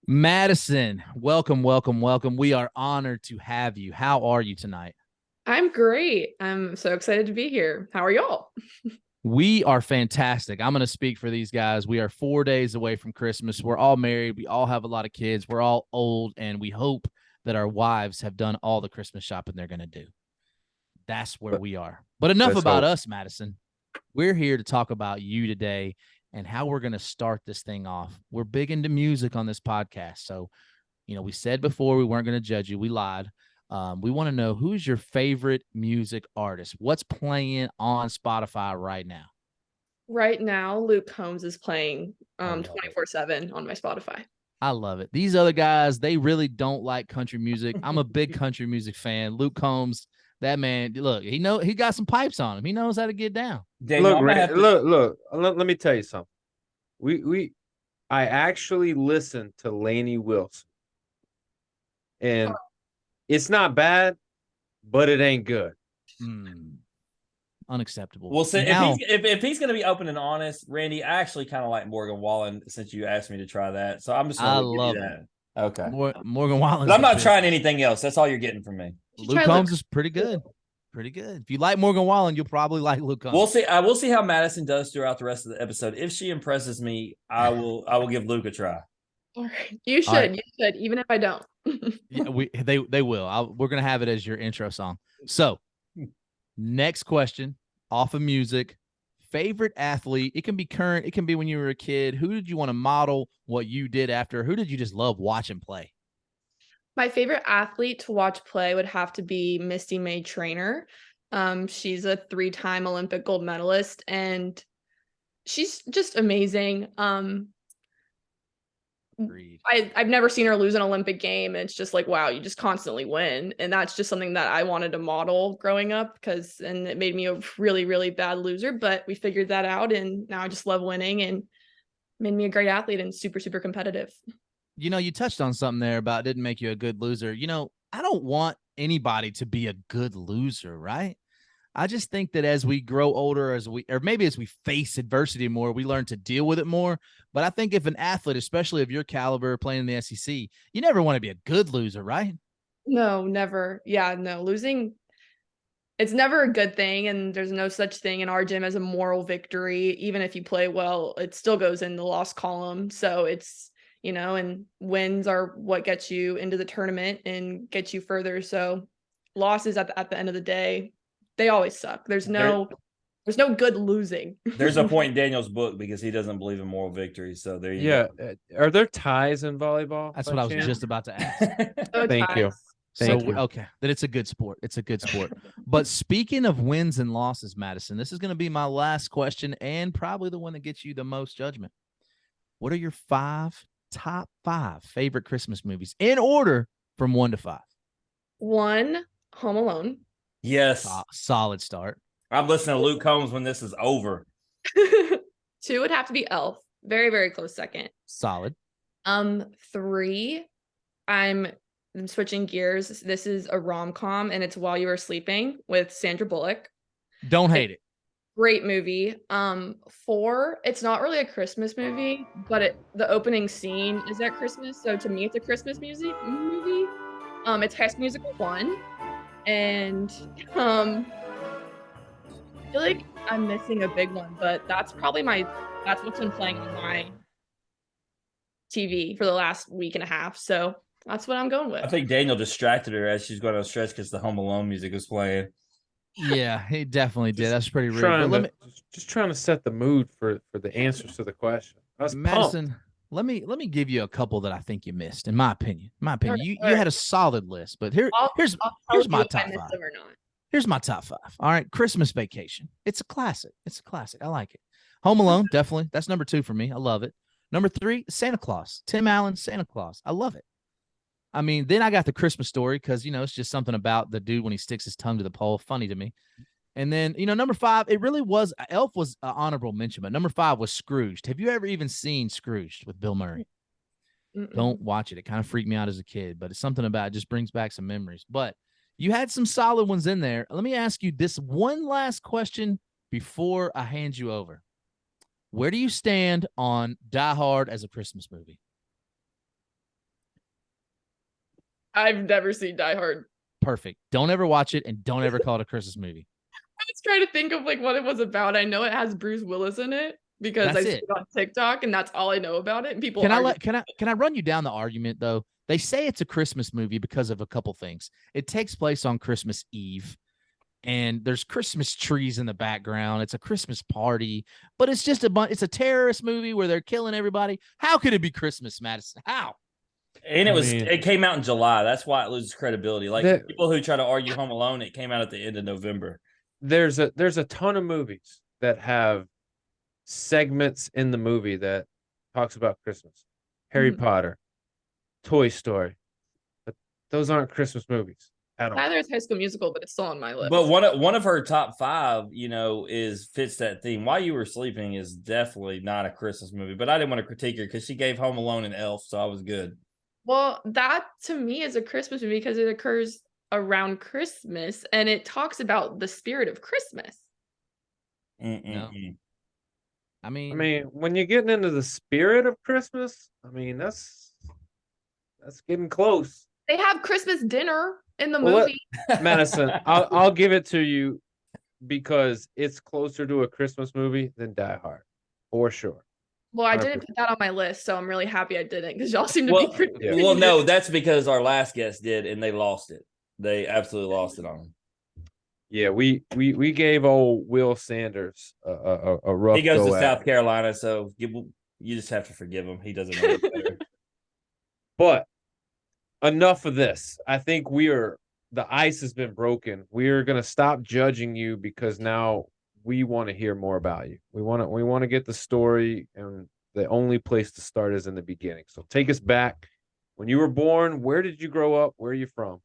Madison, welcome, welcome, welcome. We are honored to have you. How are you tonight? I'm great. I'm so excited to be here. How are y'all? We are fantastic. I'm going to speak for these guys. We are 4 days away from Christmas. We're all married. We all have a lot of kids. We're all old, and we hope that our wives have done all the Christmas shopping they're going to do. That's where But we are. But enough let's about hope. us, Madison. We're here to talk about you today and how we're going to start this thing off. We're big into music on this podcast. So, we said before we weren't going to judge you. We lied. We want to know, who's your favorite music artist? What's playing on Spotify right now? Right now, Luke Combs is playing I love it. 24/7 on my Spotify. I love it. These other guys, they really don't like country music. I'm a big country music fan. Luke Combs, that man, look, he got some pipes on him. He knows how to get down. Daniel, look. Let me tell you something. I actually listened to Lainey Wilson, and it's not bad, but it ain't good. Unacceptable. Well, see, Now, if he's going to be open and honest, Randy, I actually kind of like Morgan Wallen since you asked me to try that. So I'm just going to give you that. Okay. Morgan Wallen. I'm not trying anything else. That's all you're getting from me. Luke Combs is pretty good. Pretty good. If you like Morgan Wallen, you'll probably like Luke Combs. We'll see. I will see how Madison does throughout the rest of the episode. If she impresses me, I will give Luke a try. All right. You should. Right. You should, even if I don't. Yeah, they will. We're gonna have it as your intro song. So, next question, off of music. Favorite athlete? It can be current. It can be when you were a kid. Who did you want to model what you did after? Who did you just love watching play? My favorite athlete to watch play would have to be Misty May Trainer. She's a 3-time Olympic gold medalist, and she's just amazing. I've never seen her lose an Olympic game. And it's just like, wow, you just constantly win. And that's just something that I wanted to model growing up and it made me a really, really bad loser, but we figured that out. And now I just love winning and made me a great athlete and super, super competitive. You touched on something there about didn't make you a good loser. I don't want anybody to be a good loser, right? I just think that as we grow older, or maybe as we face adversity more, we learn to deal with it more. But I think if an athlete, especially of your caliber, playing in the SEC, you never want to be a good loser, right? No, never. Yeah, no, losing, it's never a good thing. And there's no such thing in our gym as a moral victory. Even if you play well, it still goes in the loss column. So it's, and wins are what gets you into the tournament and gets you further. So losses at the end of the day, they always suck. There's no good losing. There's a point in Daniel's book because he doesn't believe in moral victory. So there you go. Are there ties in volleyball? That's what I was just about to ask. Thank you. Okay, that it's a good sport. It's a good sport. But speaking of wins and losses, Madison, this is going to be my last question and probably the one that gets you the most judgment. What are your top five favorite Christmas movies in order from 1 to 5? 1, Home Alone. Yes. Solid start. I'm listening to Luke Combs when this is over. 2 would have to be Elf. Very, very close second. Solid. 3, I'm switching gears. This is a rom-com and it's While You Were Sleeping with Sandra Bullock. Don't hate it. Great movie. 4, it's not really a Christmas movie, but the opening scene is at Christmas. So to me, it's a Christmas movie. It's High School Musical 1. And I feel like I'm missing a big one, but that's what's been playing on my TV for the last week and a half. So that's what I'm going with. I think Daniel distracted her as she's going on a stretch because the Home Alone music was playing. Yeah, he definitely did. That's pretty rude. Just trying to set the mood for the answers to the question. Madison, let me give you a couple that I think you missed. In my opinion, you had a solid list, but here's my top 5. Here's my top 5. All right, Christmas Vacation. It's a classic. I like it. Home Alone, definitely. That's number 2 for me. I love it. Number 3, Santa Claus. Tim Allen, Santa Claus. I love it. I mean, then I got the Christmas Story because, it's just something about the dude when he sticks his tongue to the pole. Funny to me. And then, number 5, it really was, Elf was an honorable mention, but number 5 was Scrooged. Have you ever even seen Scrooged with Bill Murray? Don't watch it. It kind of freaked me out as a kid, but it's something about it just brings back some memories. But you had some solid ones in there. Let me ask you this one last question before I hand you over. Where do you stand on Die Hard as a Christmas movie? I've never seen Die Hard. Perfect. Don't ever watch it, and don't ever call it a Christmas movie. I was trying to think of like what it was about. I know it has Bruce Willis in it because I see it on TikTok, and that's all I know about it. And people can I run you down the argument though? They say it's a Christmas movie because of a couple things. It takes place on Christmas Eve, and there's Christmas trees in the background. It's a Christmas party, but it's just it's a terrorist movie where they're killing everybody. How could it be Christmas, Madison? How? And it came out in July. That's why it loses credibility. Like people who try to argue Home Alone, it came out at the end of November. There's a ton of movies that have segments in the movie that talks about Christmas. Harry Potter, Toy Story, but those aren't Christmas movies at all. Neither is High School Musical, but it's still on my list. But one of her top 5, fits that theme. While You Were Sleeping is definitely not a Christmas movie, but I didn't want to critique her because she gave Home Alone and Elf, so I was good. Well, that to me is a Christmas movie because it occurs around Christmas and it talks about the spirit of Christmas. No. I mean, when you're getting into the spirit of Christmas, I mean, that's getting close. They have Christmas dinner in the movie. Madison, I'll give it to you because it's closer to a Christmas movie than Die Hard, for sure. Well, I didn't put that on my list, so I'm really happy I didn't because y'all seem to be pretty. Yeah. Well, no, that's because our last guest did, and they lost it. They absolutely lost it on him. Yeah, we gave old Will Sanders a rough. He goes to South Carolina, so you just have to forgive him. He doesn't know better. But enough of this. I think the ice has been broken. We're gonna stop judging you because now we want to hear more about you. We want to get the story, and the only place to start is in the beginning. So take us back. When you were born, where did you grow up? Where are you from?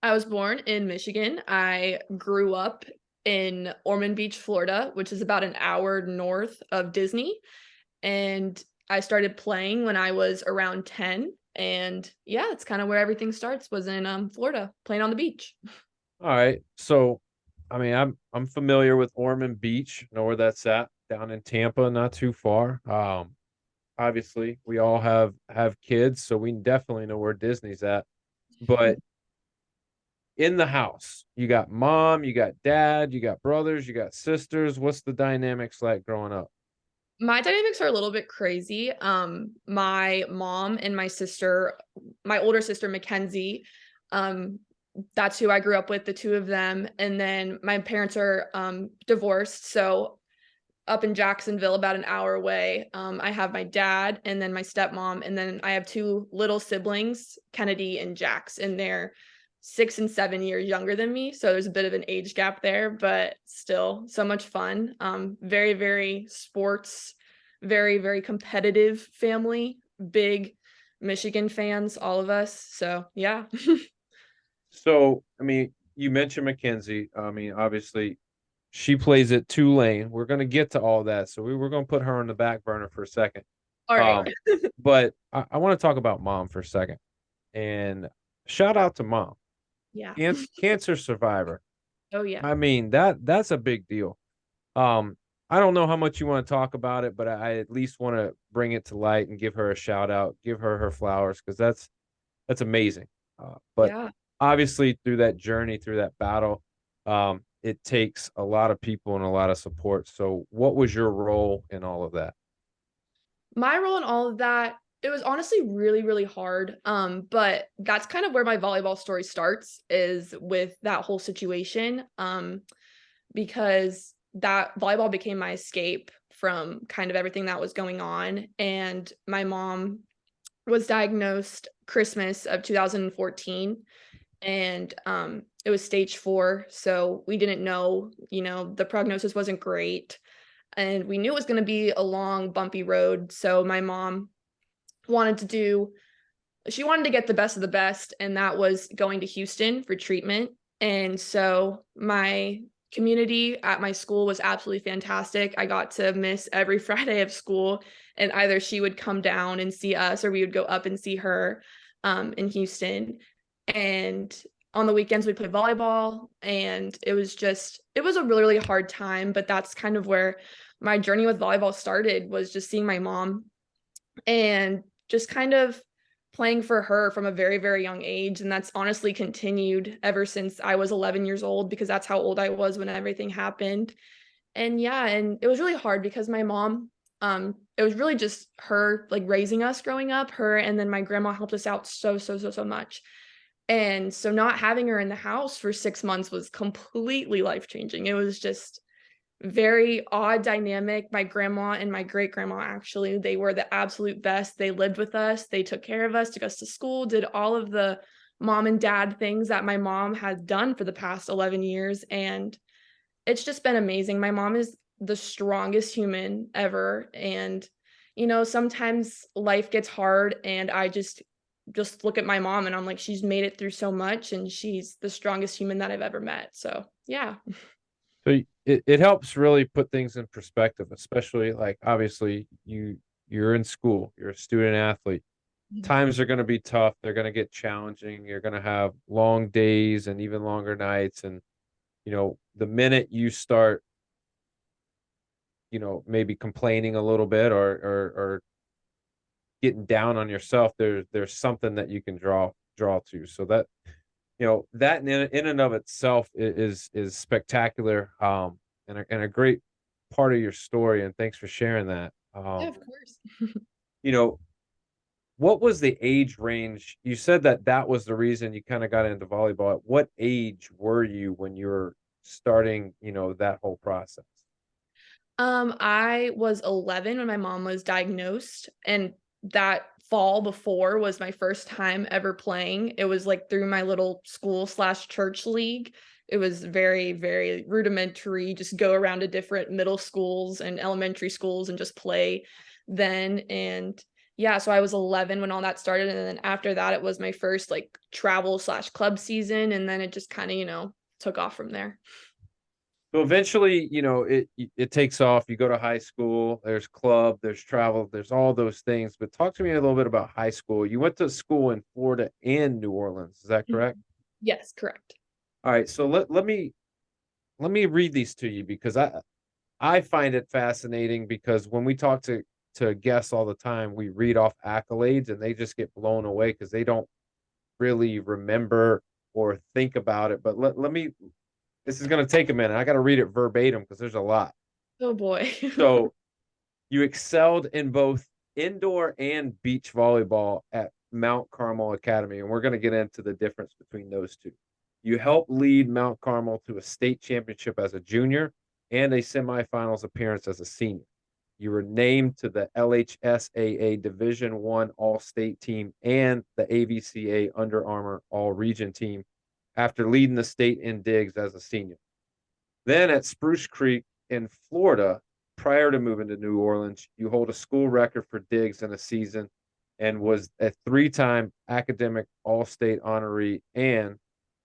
I was born in Michigan. I grew up in Ormond Beach, Florida, which is about an hour north of Disney. And I started playing when I was around 10. And yeah, it's kind of where everything starts, was in Florida, playing on the beach. All right. So, I mean, I'm familiar with Ormond Beach. Know where that's at, down in Tampa, not too far. Obviously, we all have kids, so we definitely know where Disney's at. But in the house, you got mom, you got dad, you got brothers, you got sisters. What's the dynamics like growing up? My dynamics are a little bit crazy. My mom and my sister, my older sister, Mackenzie, that's who I grew up with, the two of them. And then my parents are divorced. So up in Jacksonville, about an hour away, I have my dad and then my stepmom. And then I have 2 little siblings, Kennedy and Jax, and they're 6 and 7 years younger than me. So there's a bit of an age gap there, but still so much fun. Very, very sports, very, very competitive family, big Michigan fans, all of us. So yeah. So, I mean, you mentioned Mackenzie. I mean, obviously she plays at Tulane. We're going to get to all that. So we're going to put her on the back burner for a second. All right. But I want to talk about mom for a second. And shout out to mom. Yeah. Cancer survivor. Oh yeah. I mean, that's a big deal. I don't know how much you want to talk about it, but I at least want to bring it to light and give her a shout out, give her flowers, because that's amazing. But yeah, obviously through that journey, through that battle, it takes a lot of people and a lot of support. So what was your role in all of that? My role in all of that, it was honestly really, really hard. But that's kind of where my volleyball story starts, is with that whole situation. Because that volleyball became my escape from kind of everything that was going on. And my mom was diagnosed Christmas of 2014. And it was stage 4. So we didn't know, the prognosis wasn't great. And we knew it was going to be a long, bumpy road. So my mom wanted to get the best of the best. And that was going to Houston for treatment. And so my community at my school was absolutely fantastic. I got to miss every Friday of school, and either she would come down and see us or we would go up and see her in Houston. And on the weekends we'd play volleyball, and it was a really, really hard time. But that's kind of where my journey with volleyball started, was just seeing my mom and just kind of playing for her from a very, very young age. And that's honestly continued ever since I was 11 years old, because that's how old I was when everything happened. And yeah, and it was really hard because my mom, it was really just her like raising us growing up, her, and then my grandma helped us out so much. And so not having her in the house for 6 months was completely life-changing. It was just very odd dynamic. My grandma and my great grandma, actually, they were the absolute best. They lived with us, they took care of us, took us to school, did all of the mom and dad things that my mom had done for the past 11 years. And it's just been amazing. My mom is the strongest human ever. And, sometimes life gets hard and I just look at my mom and I'm like, she's made it through so much and she's the strongest human that I've ever met. So yeah. So it helps really put things in perspective, especially like obviously you're in school, you're a student athlete. Times are going to be tough. They're going to get challenging. You're going to have long days and even longer nights. And, the minute you start, maybe complaining a little bit or getting down on yourself, there's something that you can draw to. So that, that in and of itself is spectacular, and a great part of your story. And thanks for sharing that. Yeah, of course. You know, what was the age range? You said that was the reason you kind of got into volleyball. At what age were you when you were starting, that whole process? I was 11 when my mom was diagnosed, and that fall before was my first time ever playing. It was like through my little school/church league. It was very, very rudimentary, just go around to different middle schools and elementary schools and just play then. And yeah, so I was 11 when all that started. And then after that, it was my first like travel/club season. And then it just kind of, took off from there. So eventually, it takes off. You go to high school, there's club, there's travel, there's all those things. But talk to me a little bit about high school. You went to school in Florida and New Orleans. Is that correct? Yes, correct. All right. So let me read these to you because I find it fascinating because when we talk to guests all the time, we read off accolades and they just get blown away because they don't really remember or think about it. But let me, this is going to take a minute. I got to read it verbatim because there's a lot. Oh boy. So you excelled in both indoor and beach volleyball at Mount Carmel Academy. And we're going to get into the difference between those two. You helped lead Mount Carmel to a state championship as a junior and a semifinals appearance as a senior. You were named to the LHSAA Division I All-State team and the AVCA Under Armour All-Region team after leading the state in digs as a senior. Then at Spruce Creek in Florida, prior to moving to New Orleans, you hold a school record for digs in a season and was a 3-time academic all-state honoree. And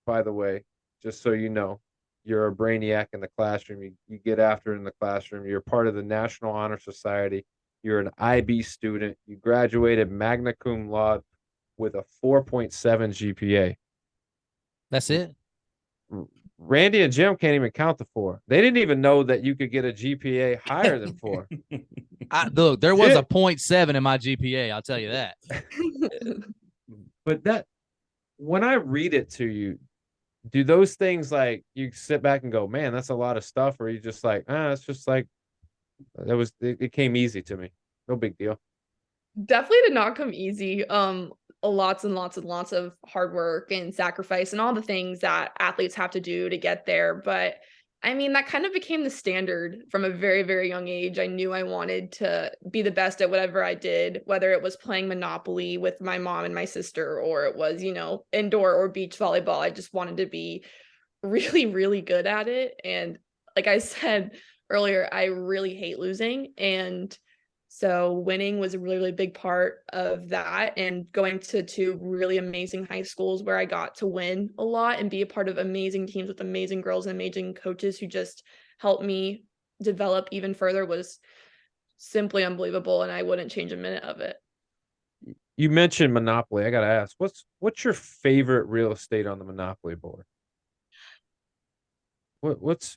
by the way, just so you know, you're a brainiac in the classroom. You get after it in the classroom. You're part of the National Honor Society. You're an IB student. You graduated magna cum laude with a 4.7 GPA. That's it. Randy and Jim can't even count to 4. They didn't even know that you could get a GPA higher than 4. Look, there was a 0.7 in my GPA. I'll tell you that. But when I read it to you, do those things like you sit back and go, man, that's a lot of stuff, or you just like, it's just like it came easy to me. No big deal. Definitely did not come easy. Lots and lots and lots of hard work and sacrifice and all the things that athletes have to do to get there. But I mean, that kind of became the standard from a very, very young age. I knew I wanted to be the best at whatever I did, whether it was playing Monopoly with my mom and my sister, or it was, indoor or beach volleyball. I just wanted to be really, really good at it. And like I said earlier, I really hate losing. And so winning was a really, really big part of that, and going to 2 really amazing high schools where I got to win a lot and be a part of amazing teams with amazing girls and amazing coaches who just helped me develop even further was simply unbelievable, and I wouldn't change a minute of it. You mentioned Monopoly. I got to ask, what's your favorite real estate on the Monopoly board? What's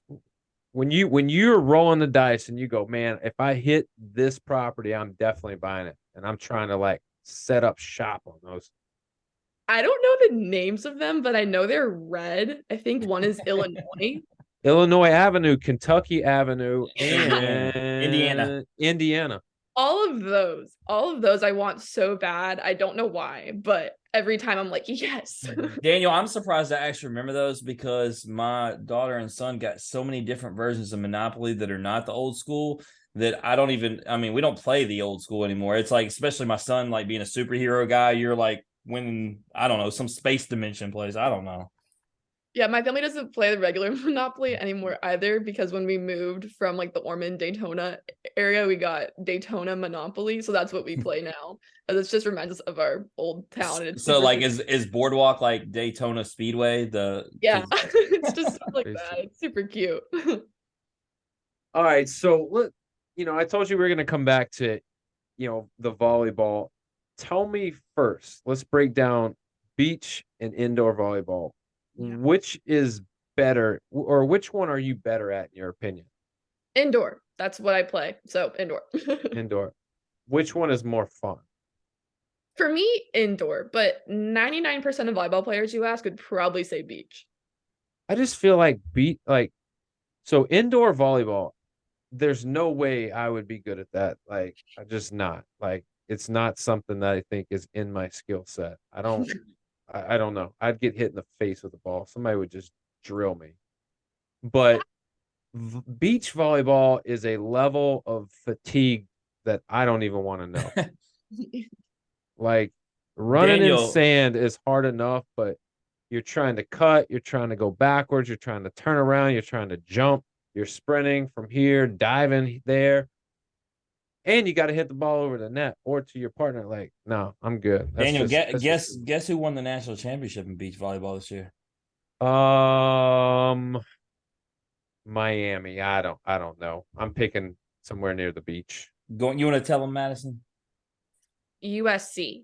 when you're rolling the dice and you go, man, if I hit this property, I'm definitely buying it. And I'm trying to like set up shop on those? I don't know the names of them, but I know they're red. I think one is Illinois. Illinois Avenue, Kentucky Avenue, Indiana. Indiana. All of those I want so bad. I don't know why, but every time I'm like, yes. Daniel, I'm surprised I actually remember those because my daughter and son got so many different versions of Monopoly that are not the old school that I don't even, I mean, we don't play the old school anymore. It's like, especially my son, like being a superhero guy, you're like winning, I don't know, some space dimension plays. I don't know. Yeah, my family doesn't play the regular Monopoly anymore either because when we moved from like the Ormond Daytona area, we got Daytona Monopoly, so that's what we play now. And it just reminds us of our old town. And it's So like is Boardwalk like Daytona Speedway? Yeah, it's just stuff like that. It's super cute. All right, so I told you we were going to come back to, the volleyball. Tell me first. Let's break down beach and indoor volleyball. Yeah. Which is better, or which one are you better at in your opinion? Indoor. That's what I play. So indoor. Indoor. Which one is more fun? For me, indoor, but 99% of volleyball players you ask would probably say beach. I just feel like so indoor volleyball, there's no way I would be good at that. Like, I'm just not. Like, it's not something that I think is in my skill set. I don't know. I'd get hit in the face with the ball. Somebody would just drill me. But beach volleyball is a level of fatigue that I don't even want to know. Like, running in sand is hard enough, but you're trying to cut, you're trying to go backwards, you're trying to turn around, you're trying to jump, you're sprinting from here, diving there. And you got to hit the ball over the net or to your partner. Like, no, I'm good. Daniel, guess who won the national championship in beach volleyball this year? Miami. I don't know. I'm picking somewhere near the beach. You want to tell them, Madison? USC,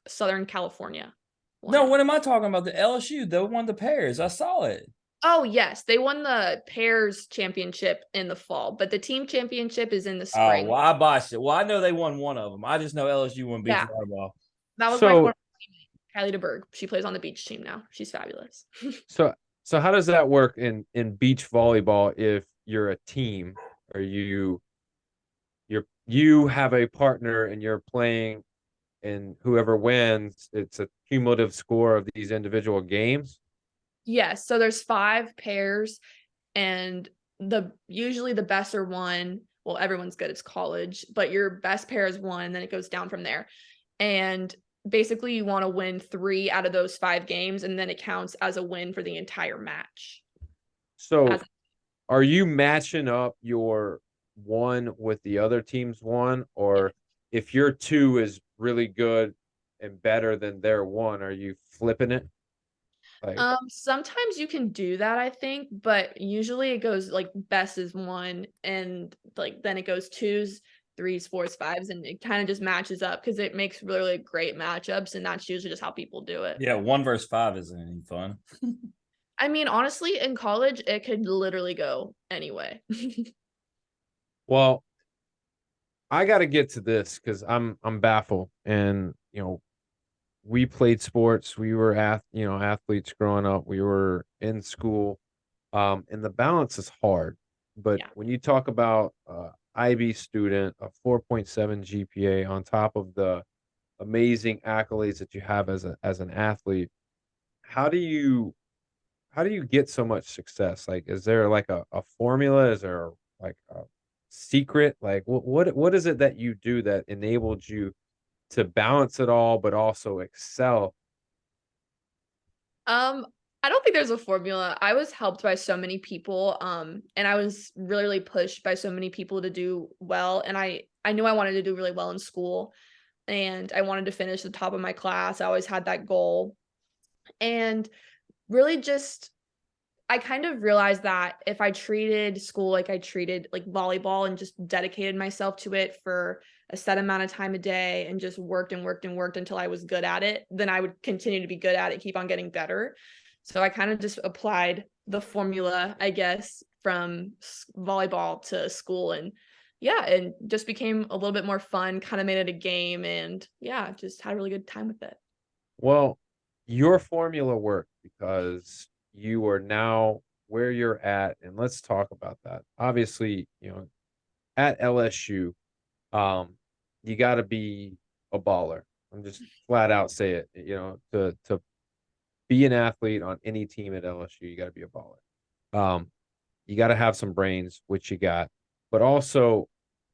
Southern California. No, what am I talking about? The LSU. They won the pairs. I saw it. Oh, yes. They won the pairs championship in the fall, but the team championship is in the spring. Oh, well, I botched it. Well, I know they won one of them. I just know LSU won beach volleyball. That was my former teammate, Kylie DeBerg. She plays on the beach team now. She's fabulous. So how does that work in beach volleyball if you're a team or you have a partner and you're playing and whoever wins, it's a cumulative score of these individual games? Yes. So there's 5 pairs and usually the best are 1. Well, everyone's good. It's college, but your best pair is 1, then it goes down from there. And basically you want to win 3 out of those 5 games, and then it counts as a win for the entire match. So are you matching up your 1 with the other team's 1, or if your 2 is really good and better than their 1, are you flipping it? Like, sometimes you can do that, I think, but usually it goes like best is 1 and like then it goes 2s, 3s, 4s, 5s, and it kind of just matches up because it makes really great matchups, and that's usually just how people do it. Yeah, 1 versus 5 isn't any fun. I mean, honestly, in college, it could literally go anyway. Well, I got to get to this because I'm baffled, and we played sports. We were athletes growing up. We were in school, and the balance is hard. But when you talk about IB student, a 4.7 GPA on top of the amazing accolades that you have as an athlete, how do you get so much success? Like, is there like a formula? Is there like a secret? Like, what is it that you do that enabled you to balance it all but also excel? I don't think there's a formula. I was helped by so many people, and I was really pushed by so many people to do well, and I knew I wanted to do really well in school, and I wanted to finish the top of my class. I always had that goal, and really just I kind of realized that if I treated school like I treated like volleyball and just dedicated myself to it for a set amount of time a day and just worked until I was good at it, then I would continue to be good at it, keep on getting better. So I kind of just applied the formula, I guess, from volleyball to school, and yeah, and just became a little bit more fun, kind of made it a game, and yeah, just had a really good time with it. Well, your formula worked because you are now where you're at, and let's talk about that. Obviously, at LSU, you got to be a baller. I'm just flat out say it. To be an athlete on any team at LSU, you got to be a baller. You got to have some brains, which you got, but also,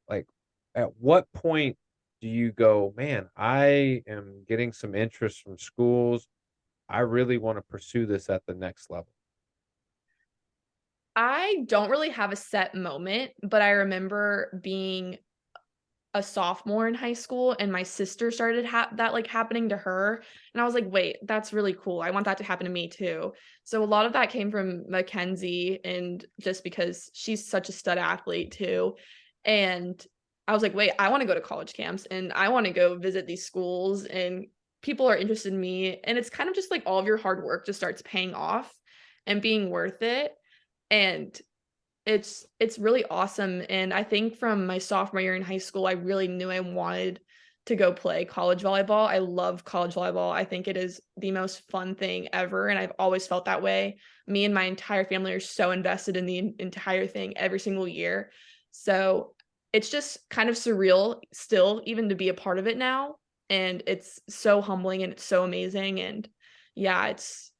like, at what point do you go, man, I am getting some interest from schools. I really want to pursue this at the next level. I don't really have a set moment, but I remember being a sophomore in high school and my sister started that like happening to her, and I was like, wait, that's really cool, I want that to happen to me too. So a lot of that came from Mackenzie, and just because she's such a stud athlete too, and I was like, wait, I want to go to college camps and I want to go visit these schools, and people are interested in me, and it's kind of just like all of your hard work just starts paying off and being worth it. And it's really awesome, and I think from my sophomore year in high school, I really knew I wanted to go play college volleyball. I love college volleyball. I think it is the most fun thing ever, and I've always felt that way. Me and my entire family are so invested in the entire thing every single year. So, it's just kind of surreal still even to be a part of it now, and it's so humbling and it's so amazing, and yeah, it's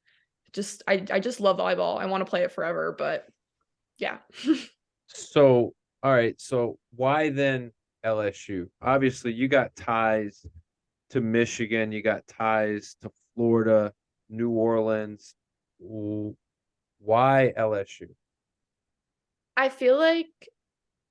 just I just love volleyball. I wanna play it forever, but yeah. So, all right. So, why then LSU? Obviously, you got ties to Michigan, you got ties to Florida, New Orleans. Why LSU? I feel like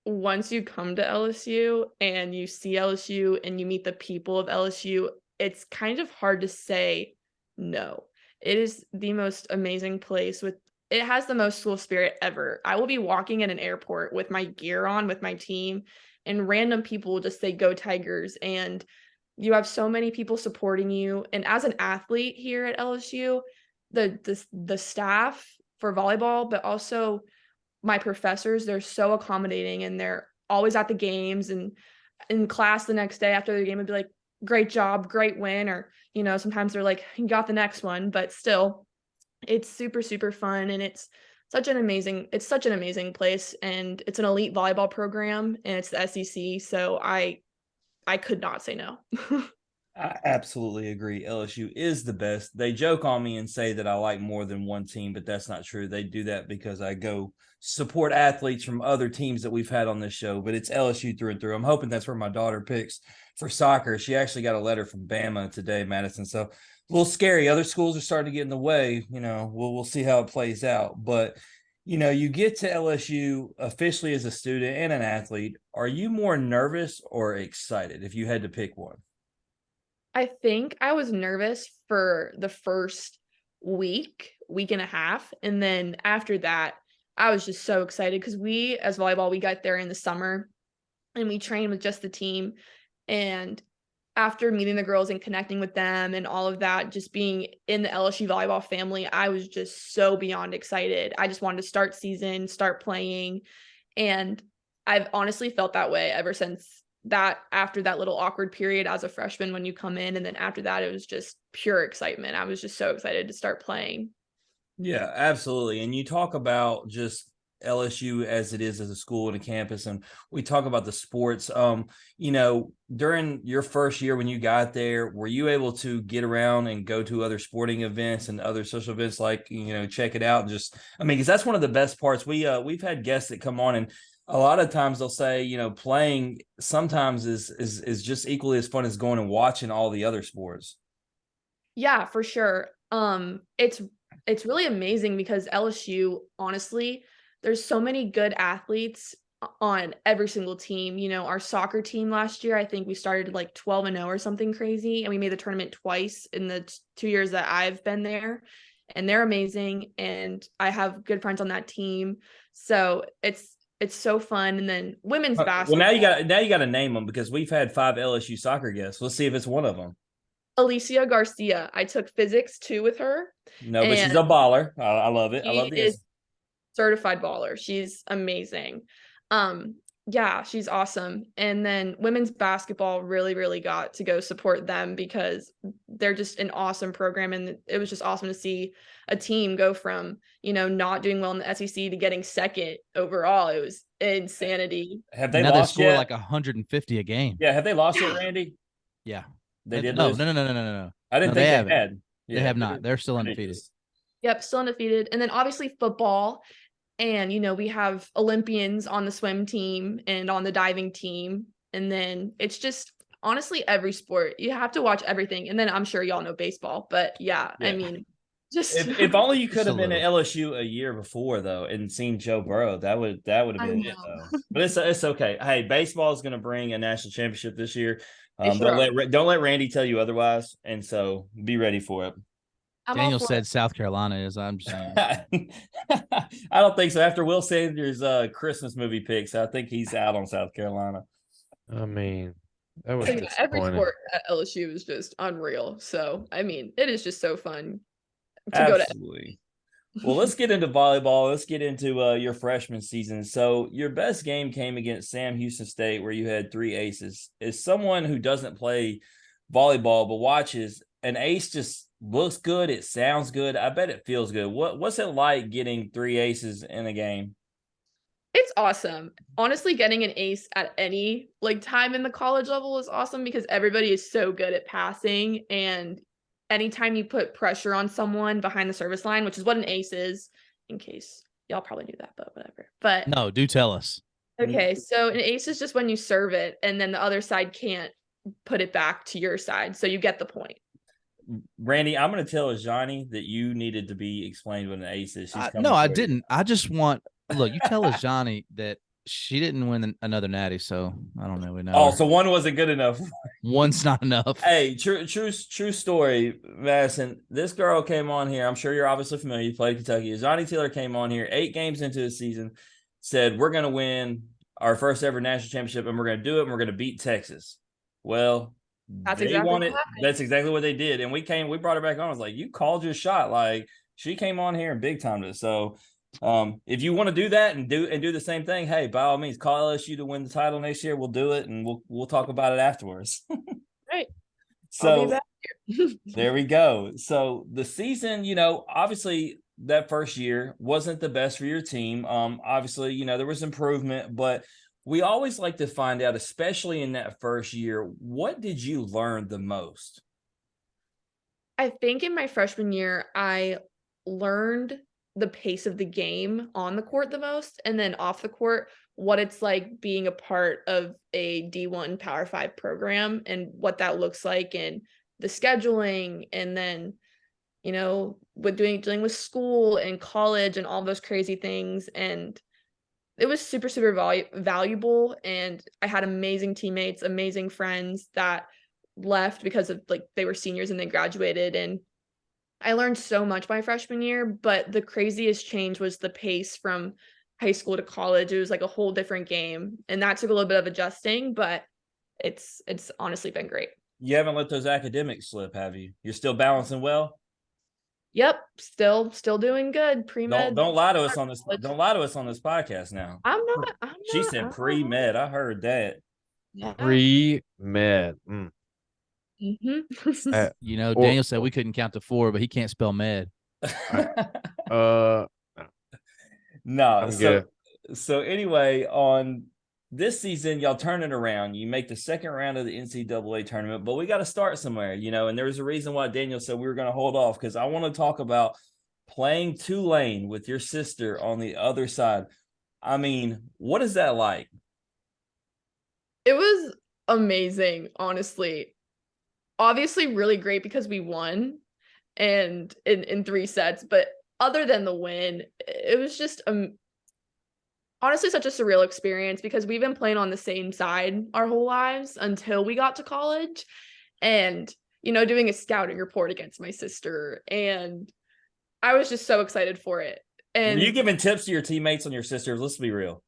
once you come to LSU and you see LSU and you meet the people of LSU, it's kind of hard to say no. It is the most amazing place with it has the most school spirit ever. I will be walking in an airport with my gear on with my team, and random people will just say go Tigers, and you have so many people supporting you, and as an athlete here at LSU, the staff for volleyball, but also my professors, they're so accommodating, and they're always at the games, and in class the next day after the game would be like, great job, great win, or sometimes they're like, you got the next one, but still it's super super fun, and it's such an amazing place, and it's an elite volleyball program, and it's the SEC, so I could not say no. I absolutely agree. LSU is the best. They joke on me and say that I like more than one team, but that's not true. They do that because I go support athletes from other teams that we've had on this show, but it's LSU through and through. I'm hoping that's where my daughter picks for soccer. She actually got a letter from Bama today, Madison. So a little scary. Other schools are starting to get in the way. We'll see how it plays out. But you get to LSU officially as a student and an athlete. Are you more nervous or excited if you had to pick one? I think I was nervous for the first week and a half, and then after that, I was just so excited because we, as volleyball, we got there in the summer, and we trained with just the team, and after meeting the girls and connecting with them and all of that, just being in the LSU volleyball family, I was just so beyond excited. I just wanted to start season, start playing, and I've honestly felt that way ever since that after that little awkward period as a freshman when you come in, and then after that, it was just pure excitement. I was just so excited to start playing. Yeah, absolutely. And you talk about just LSU as it is as a school and a campus, and we talk about the sports. During your first year when you got there, were you able to get around and go to other sporting events and other social events, like check it out and just, because that's one of the best parts. We've had guests that come on, and a lot of times they'll say, playing sometimes is just equally as fun as going and watching all the other sports. Yeah, for sure. It's really amazing because LSU, honestly, there's so many good athletes on every single team. Our soccer team last year, I think we started like 12-0 or something crazy, and we made the tournament twice in the 2 years that I've been there, and they're amazing, and I have good friends on that team. So it's so fun. And then women's basketball. Well, now you got to name them, because we've had 5 LSU soccer guests. Let's see if it's one of them. Alicia Garcia. I took physics 2 with her. No, but she's a baller. I love it. I love this. Certified baller. She's amazing. Yeah, she's awesome. And then women's basketball really, really got to go support them because they're just an awesome program. And it was just awesome to see a team go from, not doing well in the SEC to getting second overall. It was insanity. Have they now lost they score yet? like 150 a game. Yeah, have they lost yet, Randy? Yeah. They did no, lose? No. I didn't think they had. Yeah, they have not. They're still undefeated. Yep, still undefeated. And then obviously football. And, we have Olympians on the swim team and on the diving team. And then it's just honestly every sport. You have to watch everything. And then I'm sure y'all know baseball. But yeah. I mean, just if only you could have been at LSU a year before though and seen Joe Burrow. That would have been it though. But it's okay. Hey, baseball is going to bring a national championship this year. Don't let Randy tell you otherwise. And so be ready for it. Daniel said South Carolina is. I'm just saying. I don't think so. After Will Sanders' Christmas movie picks, I think he's out on South Carolina. I mean, that was every sport at LSU is just unreal. So I mean, it is just so fun to Absolutely. Go to. Well, let's get into volleyball. Let's get into your freshman season. So your best game came against Sam Houston State, where you had 3 aces. As someone who doesn't play volleyball but watches, an ace just looks good. It sounds good. I bet it feels good. What's it like getting 3 aces in a game? It's awesome. Honestly, getting an ace at any time in the college level is awesome because everybody is so good at passing. And anytime you put pressure on someone behind the service line, which is what an ace is, in case y'all probably knew that, but whatever. But no, do tell us. Okay, so an ace is just when you serve it and then the other side can't put it back to your side. So you get the point. Randy, I'm going to tell Ajani that you needed to be explained what an ace is. No, I didn't. I just want look. You tell Ajani that she didn't win another natty, so I don't know. Oh, so one wasn't good enough. One's not enough. Hey, true story, Madison. This girl came on here. I'm sure you're obviously familiar. You played Kentucky. Ajani Taylor came on here 8 games into the season, said we're going to win our first ever national championship, and we're going to do it, and we're going to beat Texas. Well. That's exactly what they did. And we brought her back on. I was like, you called your shot. Like she came on here and big timed it. So if you want to do that and do the same thing, hey, by all means, call LSU to win the title next year. We'll do it and we'll talk about it afterwards. Right. So there we go. So the season, obviously that first year wasn't the best for your team. Obviously, there was improvement, but we always like to find out, especially in that first year, what did you learn the most? I think in my freshman year, I learned the pace of the game on the court the most, and then off the court, what it's like being a part of a D1 Power 5 program and what that looks like and the scheduling, and then, with dealing with school and college and all those crazy things. And it was super, super valuable. And I had amazing teammates, amazing friends that left because of they were seniors and they graduated. And I learned so much my freshman year, but the craziest change was the pace from high school to college. It was like a whole different game. And that took a little bit of adjusting, but it's honestly been great. You haven't let those academics slip, have you? You're still balancing well? Yep, still doing good. Pre-med. Don't lie to us on this. Don't lie to us on this podcast now. I'm not. She said pre-med. I heard that. Yeah. Pre-med. Daniel said we couldn't count to 4, but he can't spell med. No. I'm good. So anyway, on this season, y'all turn it around. You make the second round of the NCAA tournament, but we got to start somewhere, and there's a reason why Daniel said we were going to hold off, because I want to talk about playing Tulane with your sister on the other side. I mean, what is that like? It was amazing, honestly. Obviously really great because we won and in 3 sets, but other than the win, it was just honestly such a surreal experience because we've been playing on the same side our whole lives until we got to college, and doing a scouting report against my sister, and I was just so excited for it. And were you giving tips to your teammates on your sisters? Let's be real.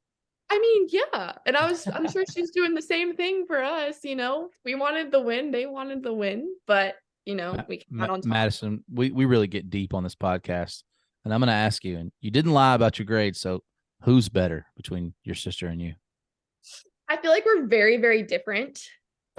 I mean, yeah. And I'm sure she's doing the same thing for us. We wanted the win, they wanted the win, but we got on top. Madison, we really get deep on this podcast, and I'm going to ask you, and you didn't lie about your grades, so who's better between your sister and you? I feel like we're very, very different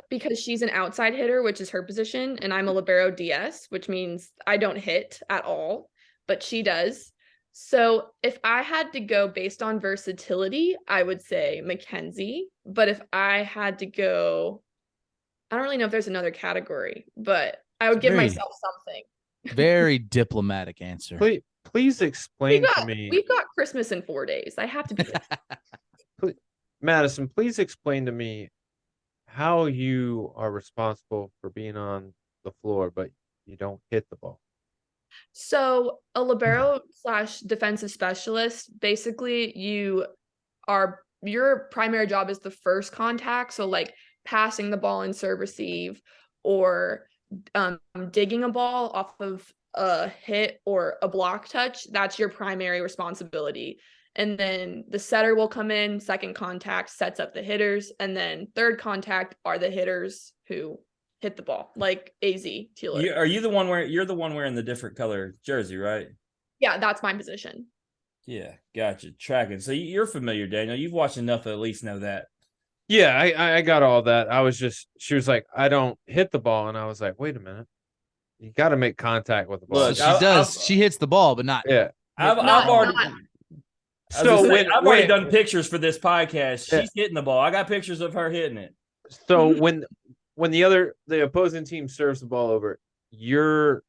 because she's an outside hitter, which is her position, and I'm a libero DS, which means I don't hit at all, but she does. So if I had to go based on versatility, I would say Mackenzie. But if I had to go, I don't really know if there's another category, but I would give myself something. Very diplomatic answer. Please explain to me. We've got Christmas in 4 days. I have to be Madison, please explain to me how you are responsible for being on the floor, but you don't hit the ball. So a libero / defensive specialist, basically your primary job is the first contact. So like passing the ball in serve receive or digging a ball off of a hit or a block touch. That's your primary responsibility. And then the setter will come in, second contact sets up the hitters, and then third contact are the hitters who hit the ball, like AZ Teeler. Are you the one you're the one wearing the different color jersey, right? Yeah, that's my position. Yeah, gotcha. Tracking. So you're familiar, Daniel. You've watched enough to at least know that. Yeah, I got all that. She was like, I don't hit the ball. And I was like, wait a minute. You got to make contact with the ball. Look, she hits the ball, but not. Yeah. I've already done pictures for this podcast. She's hitting the ball. I got pictures of her hitting it. So when the opposing team serves the ball over, you're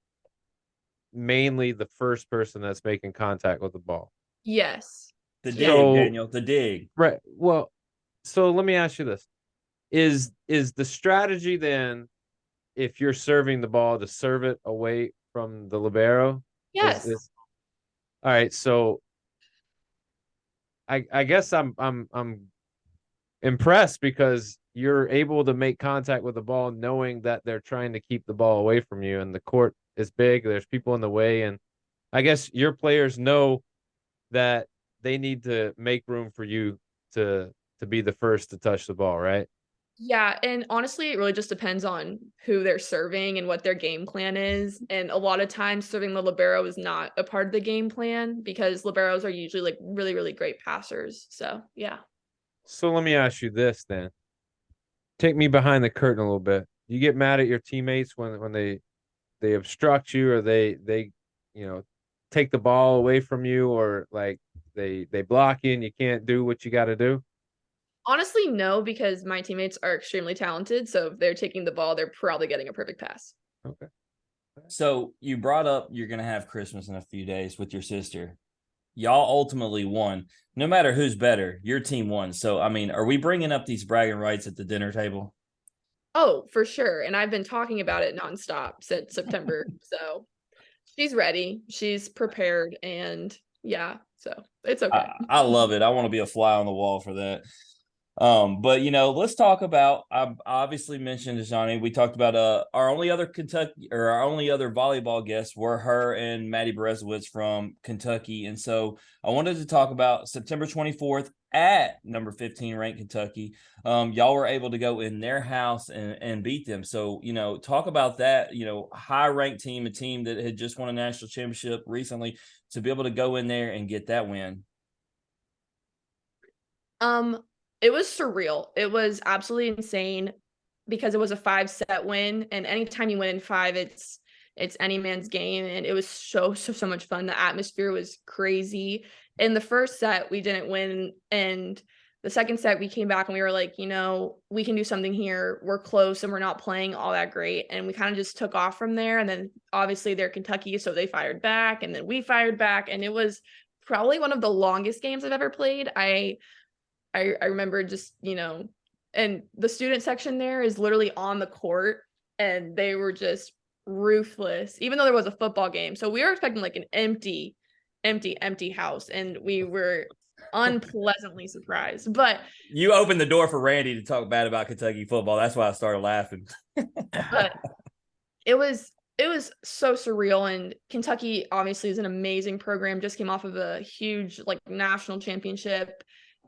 mainly the first person that's making contact with the ball. Yes. The dig, Daniel. The dig. Right. Well, so let me ask you this. Is the strategy then, if you're serving the ball, to serve it away from the libero? Yes. All right. So I guess I'm impressed because you're able to make contact with the ball knowing that they're trying to keep the ball away from you, and the court is big. There's people in the way, and I guess your players know that they need to make room for you to be the first to touch the ball, right? Yeah, and honestly, it really just depends on who they're serving and what their game plan is. And a lot of times serving the libero is not a part of the game plan because liberos are usually like really, really great passers. So, yeah. So let me ask you this then. Take me behind the curtain a little bit. You get mad at your teammates when they obstruct you, or they take the ball away from you, or like they block you and you can't do what you got to do? Honestly, no, because my teammates are extremely talented. So if they're taking the ball, they're probably getting a perfect pass. Okay. So you brought up you're going to have Christmas in a few days with your sister. Y'all ultimately won. No matter who's better, your team won. So, I mean, are we bringing up these bragging rights at the dinner table? Oh, for sure. And I've been talking about it nonstop since September. So she's ready. She's prepared. And yeah, so it's okay. I love it. I want to be a fly on the wall for that. But let's talk about. I obviously mentioned Johnny. We talked about our only other volleyball guests were her and Maddie Berezowitz from Kentucky, and so I wanted to talk about September 24th at number 15 ranked Kentucky. Y'all were able to go in their house and beat them. So talk about that. High ranked team, a team that had just won a national championship recently, to be able to go in there and get that win. It was surreal. It was absolutely insane because it was a 5-set win, and anytime you win in 5, it's any man's game, and it was so much fun. The atmosphere was crazy. In the first set, we didn't win, and the second set we came back and we were like, we can do something here. We're close and we're not playing all that great, and we kind of just took off from there. And then obviously they're Kentucky, so they fired back, and then we fired back, and it was probably one of the longest games I've ever played. I remember just, and the student section there is literally on the court, and they were just ruthless, even though there was a football game. So we were expecting like an empty house, and we were unpleasantly surprised. But you opened the door for Randy to talk bad about Kentucky football. That's why I started laughing. But it was so surreal, and Kentucky obviously is an amazing program, just came off of a huge like national championship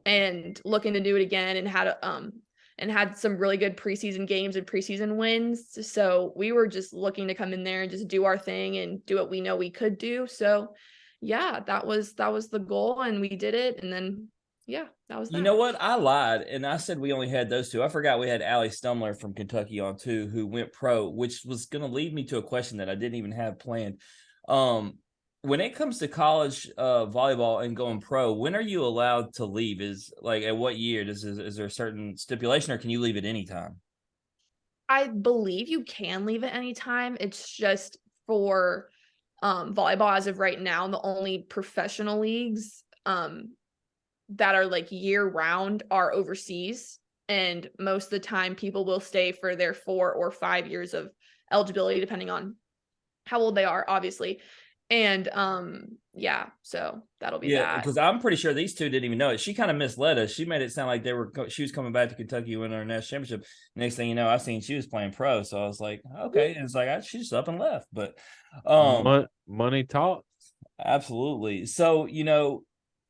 and looking to do it again, and had some really good preseason games and preseason wins. So we were just looking to come in there and just do our thing and do what we know we could do. So yeah, that was the goal, and we did it. And then yeah, that was that. You know what? I lied, and I said we only had those two. I forgot we had Allie Stumler from Kentucky on too, who went pro, which was going to lead me to a question that I didn't even have planned. When it comes to college volleyball and going pro, when are you allowed to leave? Is like at what year? Is there a certain stipulation, or can you leave at any time? I believe you can leave at any time. It's just for volleyball as of right now, the only professional leagues that are like year round are overseas. And most of the time people will stay for their 4 or 5 years of eligibility, depending on how old they are, obviously. And yeah, so that'll be that. Because I'm pretty sure these two didn't even know it. She kind of misled us. She made it sound like she was coming back to Kentucky winning her national championship. Next thing you know, I seen she was playing pro, so I was like, okay. And it's like she just up and left. But money talks. Absolutely. So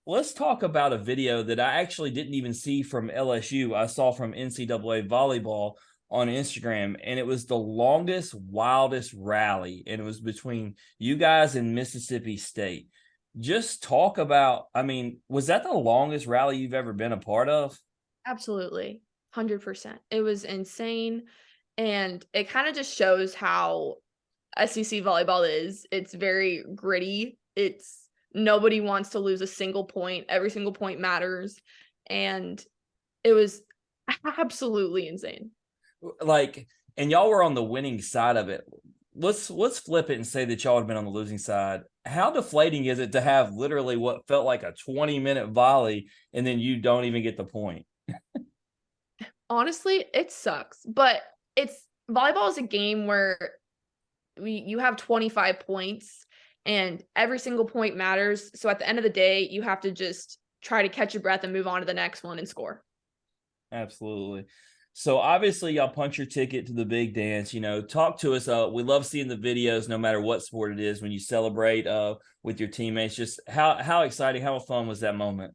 let's talk about a video that I actually didn't even see from LSU. I saw from NCAA volleyball on Instagram, and it was the longest, wildest rally, and it was between you guys and Mississippi State. Just talk about, was that the longest rally you've ever been a part of? Absolutely. 100%. It was insane. And it kind of just shows how SEC volleyball is. It's very gritty. Nobody wants to lose a single point. Every single point matters. And it was absolutely insane. And y'all were on the winning side of it. Let's flip it and say that y'all have been on the losing side. How deflating is it to have literally what felt like a 20-minute volley and then you don't even get the point? Honestly, it sucks. But volleyball is a game where you have 25 points and every single point matters. So at the end of the day, you have to just try to catch your breath and move on to the next one and score. Absolutely. So obviously y'all punch your ticket to the big dance. Talk to us. We love seeing the videos, no matter what sport it is, when you celebrate with your teammates. Just how exciting, how fun was that moment?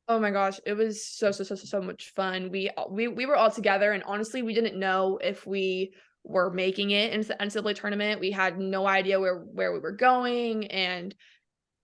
Oh my gosh, it was so much fun. We were all together, and honestly, we didn't know if we were making it into the NCAA tournament. We had no idea where we were going and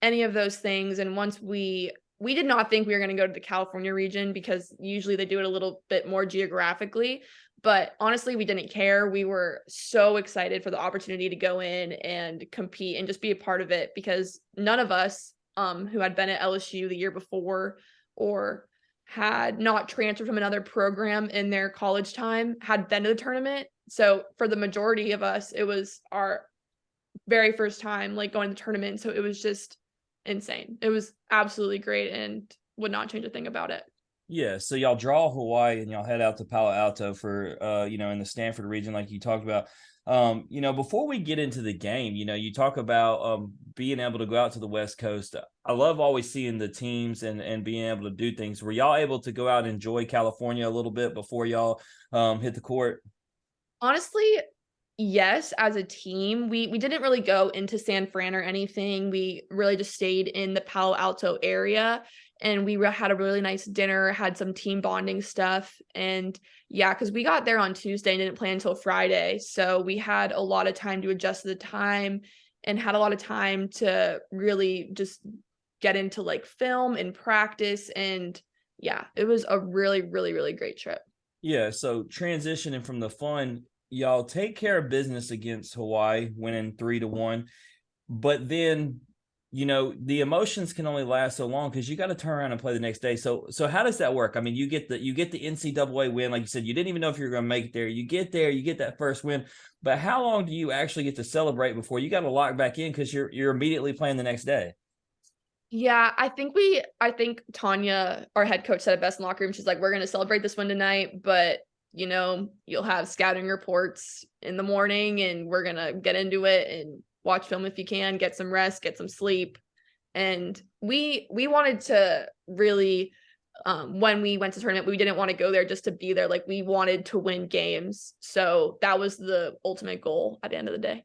any of those things. And once we did not think we were going to go to the California region, because usually they do it a little bit more geographically. But honestly, we didn't care. We were so excited for the opportunity to go in and compete and just be a part of it, because none of us who had been at LSU the year before or had not transferred from another program in their college time had been to the tournament. So for the majority of us, it was our very first time going to the tournament. So it was just insane. It was absolutely great and would not change a thing about it. Yeah, so y'all draw Hawaii and y'all head out to Palo Alto for in the Stanford region, like you talked about. Before we get into the game, you talk about being able to go out to the West Coast. I love always seeing the teams and being able to do things. Were y'all able to go out and enjoy California a little bit before y'all hit the court? Honestly, yes, as a team. We didn't really go into San Fran or anything. We really just stayed in the Palo Alto area, and we had a really nice dinner, had some team bonding stuff. And yeah, because we got there on Tuesday and didn't play until Friday. So we had a lot of time to adjust to the time and had a lot of time to really just get into film and practice. And yeah, it was a really, really, really great trip. Yeah, so transitioning from the fun, y'all take care of business against Hawaii, winning 3-1. But then, the emotions can only last so long because you got to turn around and play the next day. So how does that work? You get the NCAA win, like you said. You didn't even know if you were going to make it there. You get there, you get that first win. But how long do you actually get to celebrate before you got to lock back in because you're immediately playing the next day? Yeah, I think Tanya, our head coach, said it best in the locker room. She's like, we're going to celebrate this one tonight, but you'll have scouting reports in the morning, and we're going to get into it and watch film if you can, get some rest, get some sleep. And we wanted to really, when we went to tournament, we didn't want to go there just to be there. We wanted to win games. So that was the ultimate goal at the end of the day.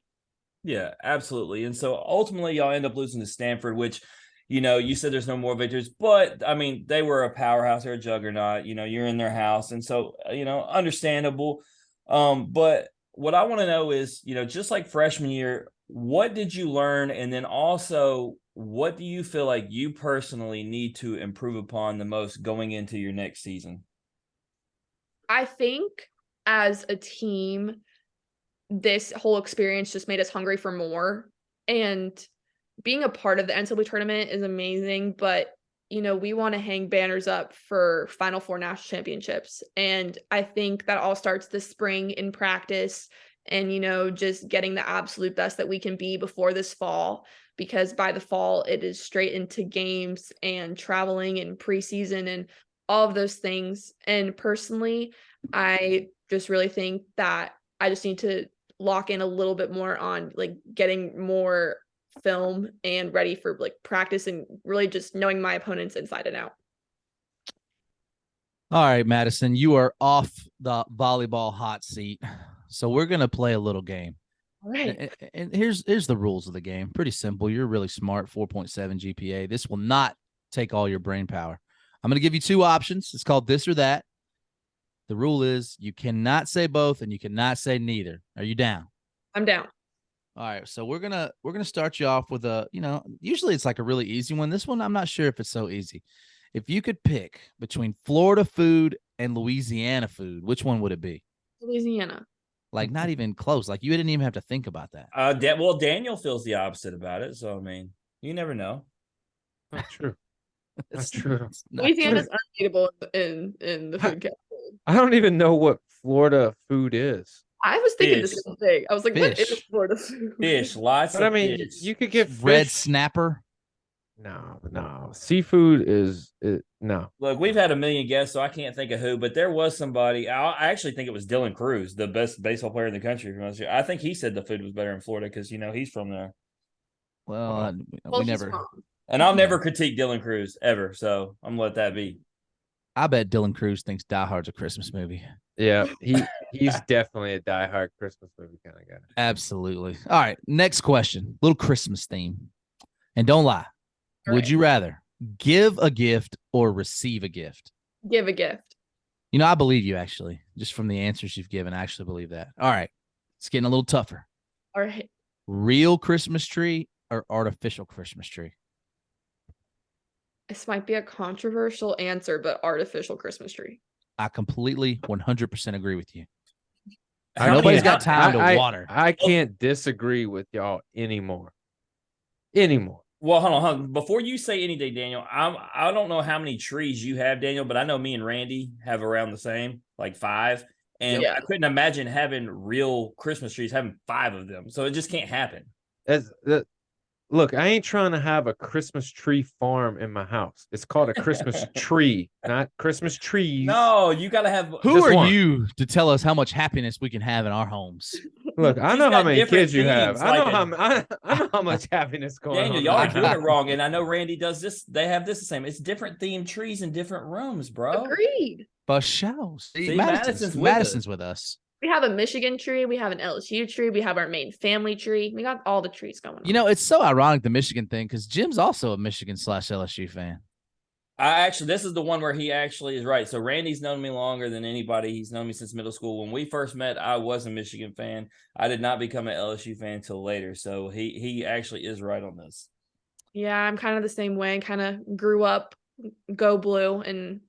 Yeah, absolutely. And so ultimately y'all end up losing to Stanford, which, you said there's no more victories, but they were a powerhouse, they're a juggernaut, you're in their house. And so, understandable. But what I want to know is, just like freshman year, what did you learn? And then also, what do you feel like you personally need to improve upon the most going into your next season? I think as a team, this whole experience just made us hungry for more. And being a part of the NCAA tournament is amazing, but we want to hang banners up for Final Four national championships. And I think that all starts this spring in practice and, just getting the absolute best that we can be before this fall, because by the fall, it is straight into games and traveling and preseason and all of those things. And personally, I just really think that I just need to lock in a little bit more on like getting more film and ready for like practice and really just knowing my opponents inside and out. All right, Madison, you are off the volleyball hot seat. So we're going to play a little game. All right. And here's the rules of the game. Pretty simple. You're really smart, 4.7 GPA. This will not take all your brain power. I'm going to give you two options. It's called this or that. The rule is you cannot say both and you cannot say neither. Are you down? I'm down. All right, so we're gonna start you off with a, usually it's like a really easy one. This one, I'm not sure if it's so easy. If you could pick between Florida food and Louisiana food, which one would it be? Louisiana. Like not even close. Like you didn't even have to think about that. Well, Daniel feels the opposite about it. So I mean, you never know. Not true. That's true. Louisiana's unbeatable in the food category. I don't even know what Florida food is. I was thinking the same thing. I was like, Fish. what is Florida food? Fish, lots But of I mean, fish. you could get red fish. snapper. No. Seafood is no. Look, we've had a million guests, so I can't think of who, but there was somebody. I actually think it was Dylan Cruz, the best baseball player in the country from last year. I think he said the food was better in Florida because he's from there. Well, we never. And I'll never critique Dylan Cruz ever, so I'm gonna let that be. I bet Dylan Cruz thinks Die Hard's a Christmas movie. Yeah, he's definitely a diehard Christmas movie kind of guy. Absolutely. All right, next question. Little Christmas theme. And don't lie. All Would right. you rather give a gift or receive a gift? Give a gift. I believe you actually. Just from the answers you've given, I actually believe that. All right. It's getting a little tougher. All right. Real Christmas tree or artificial Christmas tree? This might be a controversial answer, but artificial Christmas tree. I completely 100% agree with you. Nobody's got time to water. I can't disagree with y'all anymore. Well, hold on. Before you say anything, Daniel, I don't know how many trees you have, Daniel, but I know me and Randy have around the same, like 5. And I couldn't imagine having real Christmas trees, having 5 of them. So it just can't happen. Look, I ain't trying to have a Christmas tree farm in my house. It's called a Christmas tree, not Christmas trees. No, you got to have. Who are you to tell us how much happiness we can have in our homes? Look, I know how many kids you have. themes, I like know how much happiness going Daniel, on. y'all are doing it wrong. And I know Randy does this. They have this the same. It's different themed trees in different rooms, bro. Agreed. For sure. See, Madison's with us. We have a Michigan tree. We have an LSU tree. We have our main family tree. We got all the trees going on. It's so ironic, the Michigan thing, because Jim's also a Michigan/LSU fan. This is the one where he actually is right. So Randy's known me longer than anybody. He's known me since middle school. When we first met, I was a Michigan fan. I did not become an LSU fan until later. So he actually is right on this. Yeah, I'm kind of the same way. Kind of grew up, go blue. And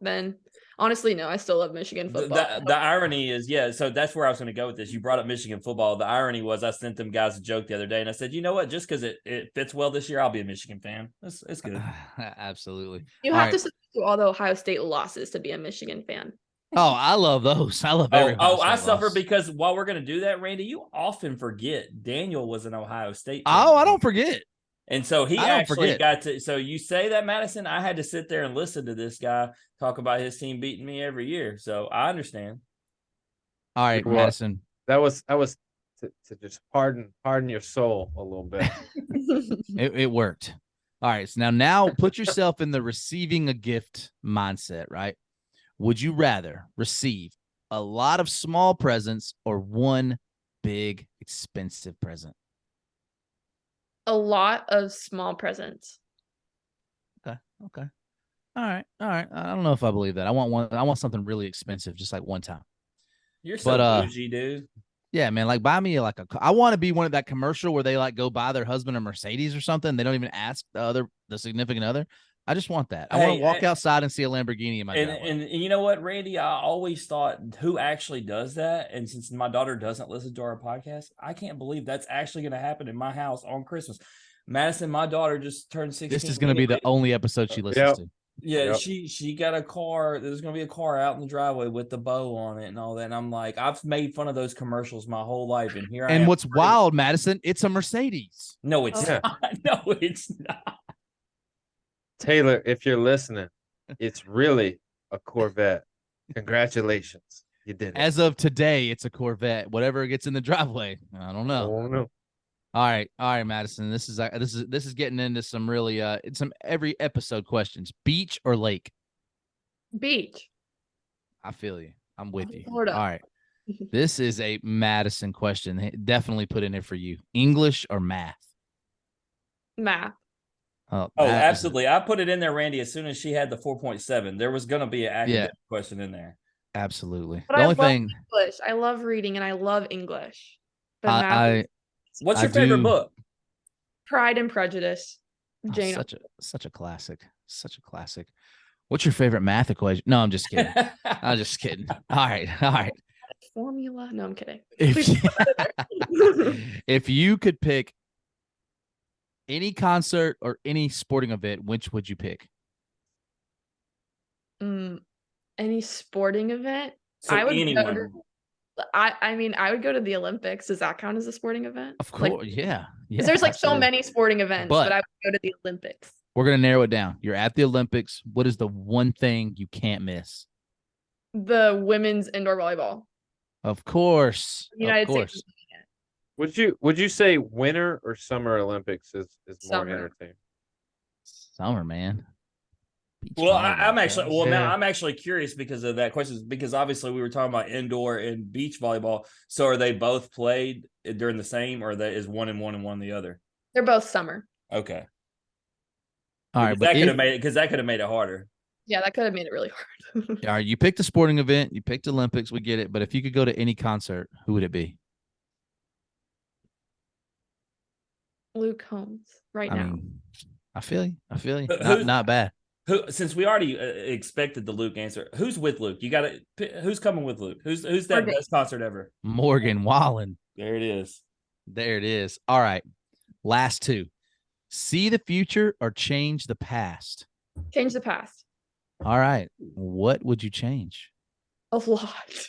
then honestly, no, I still love Michigan football. The irony is, so that's where I was going to go with this. You brought up Michigan football. The irony was I sent them guys a joke the other day, and I said, you know what? Just because it fits well this year, I'll be a Michigan fan. It's good. Absolutely. You have to submit to all the Ohio State losses to be a Michigan fan. Oh, I love those. I love every I suffer because while we're going to do that, Randy, you often forget Daniel was an Ohio State fan. Oh, I don't forget. And so he actually got to. So you say that, Madison, I had to sit there and listen to this guy talk about his team beating me every year. So I understand. All right, Well, Madison. That was to just pardon your soul a little bit. It worked. All right. So now put yourself in the receiving a gift mindset, right? Would you rather receive a lot of small presents or one big expensive present? A lot of small presents. Okay. All right. I don't know if I believe that. I want something really expensive, just like one time. You're so bougie, dude. Yeah, man. Like, buy me like I want to be one of that commercial where they like go buy their husband a Mercedes or something. They don't even ask the significant other. I just want that. I want to walk outside and see a Lamborghini in my driveway. And you know what, Randy? I always thought who actually does that. And since my daughter doesn't listen to our podcast, I can't believe that's actually going to happen in my house on Christmas. Madison, my daughter just turned 16. This is going to be the only episode she listens to. Yeah, she got a car. There's going to be a car out in the driveway with the bow on it and all that. And I'm like, I've made fun of those commercials my whole life. And here I am. And what's wild, Madison, it's a Mercedes. No, it's not. No, it's not. Taylor, if you're listening, it's really a Corvette. Congratulations. You did it. As of today, it's a Corvette. Whatever gets in the driveway, I don't know. Oh, no. All right, Madison. This is getting into some really some every episode questions. Beach or lake? Beach. I feel you. I'm with you. Florida. All right. This is a Madison question. Definitely put in it for you. English or math? Math. Oh, absolutely. I put it in there, Randy, as soon as she had the 4.7. There was going to be an academic question in there. Absolutely. But the only thing English. I love reading and I love English. But what's your favorite book? Pride and Prejudice. Jane. Such a classic. Such a classic. What's your favorite math equation? No, I'm just kidding. I'm just kidding. All right. Formula? No, I'm kidding. If you could pick any concert or any sporting event, which would you pick? Any sporting event? So I would anyone. I mean, I would go to the Olympics. Does that count as a sporting event? Of course, yeah. There's like so many sporting events, but I would go to the Olympics. We're gonna narrow it down. You're at the Olympics. What is the one thing you can't miss? The women's indoor volleyball. Of course. United States. Would you say winter or summer Olympics is more entertaining? Summer, man. Well, I'm actually curious because of that question, because obviously we were talking about indoor and beach volleyball. So are they both played during the same, or is one and one the other? They're both summer. Okay. All right, that could have made it harder. Yeah, that could have made it really hard. All right, you picked a sporting event, you picked Olympics, we get it. But if you could go to any concert, who would it be? Luke Combs now. I feel you. Not bad. Since we already expected the Luke answer, who's with Luke? You got to. Who's coming with Luke? Who's that best concert ever? Morgan Wallen. There it is. All right, last two. See the future or change the past? Change the past. All right. What would you change? A lot.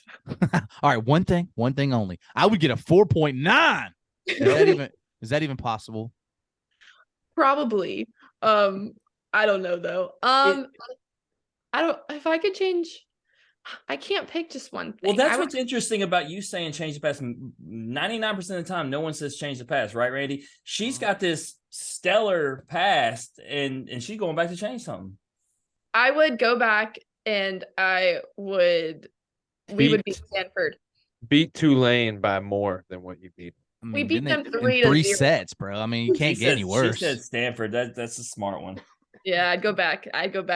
All right, one thing only. I would get a 4.9. Is that even possible? Probably. I don't know though. If I could change, I can't pick just one thing. Well, that's what's interesting about you saying change the past. 99% of the time, no one says change the past, right, Randy? She's got this stellar past, and she's going back to change something. I would go back and we would beat Stanford. Beat Tulane by more than what you beat. We beat them 3 sets, bro. I mean, you can't get any worse. She said Stanford. That's a smart one. Yeah, I'd go back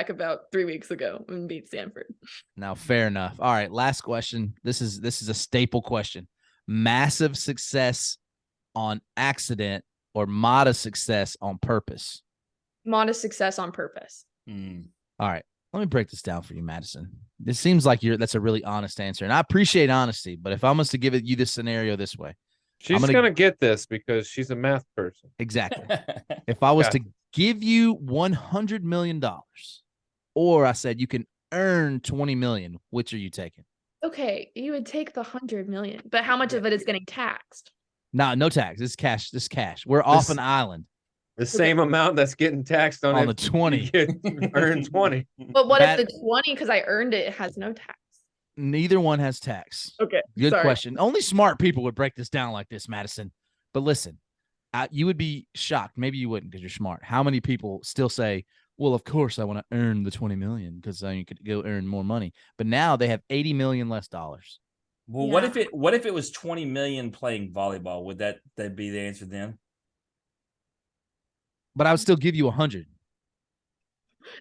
about 3 weeks ago and beat Stanford. Now, fair enough. All right, last question. This is a staple question. Massive success on accident or modest success on purpose? Modest success on purpose. All right, let me break this down for you, Madison. This seems like that's a really honest answer, and I appreciate honesty, but if I was to give you this scenario this way, she's gonna get this because she's a math person. Exactly. If I was to give you $100 million, or I said you can earn $20 million, which are you taking? Okay, you would take the $100 million, but how much of it is getting taxed? No tax. It's cash. This cash. We're off an island. The same amount that's getting taxed on the 20. Earn 20. But what if the 20, because I earned it, has no tax? Neither one has tax. Okay. Good question. Only smart people would break this down like this, Madison. But listen, you would be shocked. Maybe you wouldn't because you're smart. How many people still say, well, of course I want to earn the 20 million because then you could go earn more money. But now they have 80 million less dollars. Well, what if it was 20 million playing volleyball? Would that be the answer then? But I would still give you 100.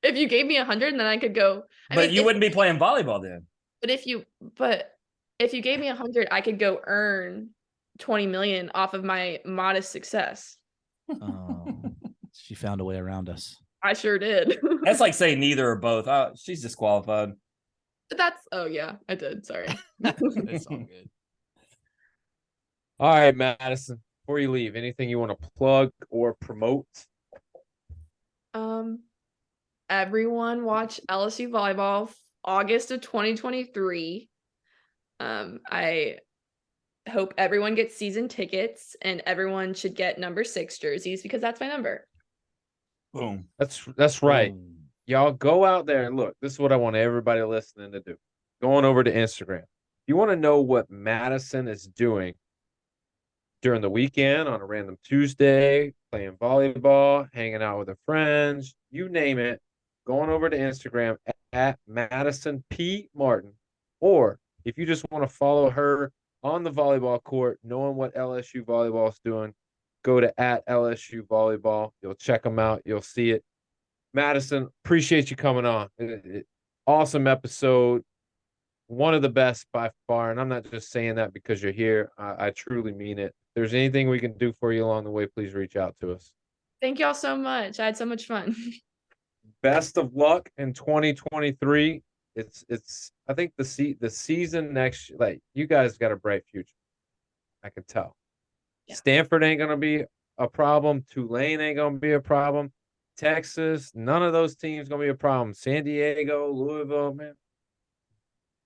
If you gave me 100, then I could go. But you wouldn't be playing volleyball then. But If you gave me 100, I could go earn 20 million off of my modest success. Oh, she found a way around us. I sure did. That's like saying neither or both. She's disqualified. Oh yeah, I did. Sorry. It's all good. All right, Madison. Before you leave, anything you want to plug or promote? Everyone watch LSU volleyball August of 2023. I hope everyone gets season tickets and everyone should get number 6 jerseys because that's my number. Boom. That's right. Y'all go out there and look. This is what I want everybody listening to do. Going over to Instagram. If you want to know what Madison is doing during the weekend on a random Tuesday, playing volleyball, hanging out with her friends, you name it, going over to Instagram at Madison P. Martin. Or if you just want to follow her on the volleyball court, knowing what LSU volleyball is doing, go to at LSU volleyball. You'll check them out. You'll see it. Madison, appreciate you coming on. Awesome episode. One of the best by far. And I'm not just saying that because you're here. I truly mean it. If there's anything we can do for you along the way, please reach out to us. Thank y'all so much. I had so much fun. Best of luck in 2023. It's I think the season next, like, you guys got a bright future. I can tell. Yeah. Stanford ain't gonna be a problem. Tulane ain't gonna be a problem. Texas, none of those teams gonna be a problem. San Diego, Louisville, man.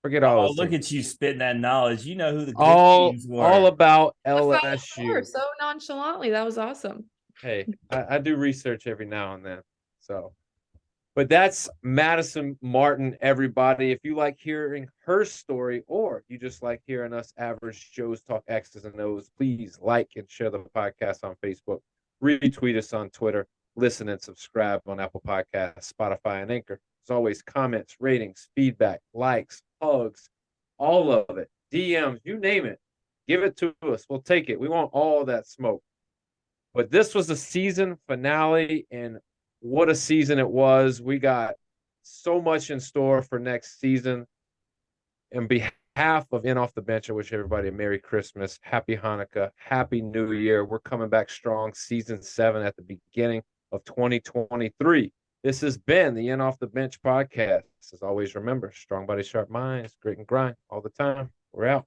Forget all those look teams. at you spitting that knowledge. You know who the good teams were. All about LSU. So nonchalantly. That was awesome. Hey, I do research every now and then. So, but that's Madison Martin, everybody. If you like hearing her story or you just like hearing us average Joes talk X's and O's, please like and share the podcast on Facebook. Retweet us on Twitter. Listen and subscribe on Apple Podcasts, Spotify, and Anchor. As always, comments, ratings, feedback, likes, hugs, all of it, DMs, you name it. Give it to us. We'll take it. We want all that smoke. But this was the season finale, and what a season it was. We got so much in store for next season. On behalf of In Off the Bench, I wish everybody a Merry Christmas, Happy Hanukkah, Happy New Year. We're coming back strong, season 7 at the beginning of 2023. This has been the In Off the Bench podcast. As always, remember, strong body, sharp minds, grit and grind all the time. We're out.